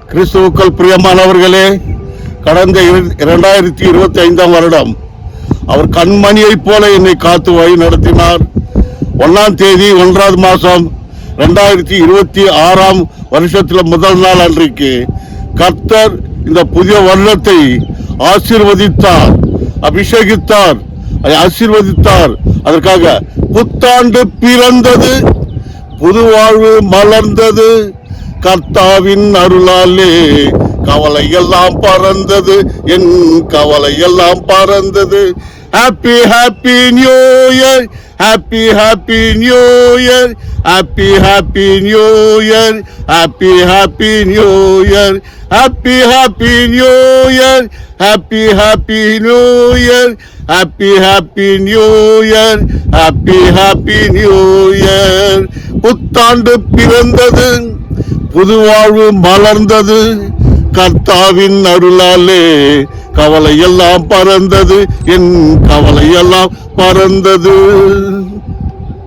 கிறிஸ்துவுக்குள் பிரியமானவர்களே, கடந்த 2025 வருடம் அவர் கண்மணியைப் போல என்னை காத்து வழி நடத்தினார். 1ஆம் தேதி 1வது மாதம் 2026 வருஷத்தில் முதல் நாள் அன்றைக்கு கர்த்தர் இந்த புதிய வருடத்தை ஆசீர்வதித்தார், அபிஷேகித்தார், ஆசீர்வதித்தார். அதற்காக புத்தாண்டு பிறந்தது, புது வாழ்வு மலர்ந்தது, கர்த்தாவின் அருளாலே கவலை எல்லாம் பறந்தது, என் கவலை எல்லாம் பறந்தது. Happy happy new year, happy happy new year, happy happy new year, happy happy new year, happy happy new year, happy happy new year, happy happy new year, happy happy new year. புத்தாண்டு பிறந்தது, புது வாழ்வு மலர்ந்தது, கர்த்தாவின் அருளாலே கவலை எல்லாம் பறந்தது, என் கவலை எல்லாம் பறந்தது.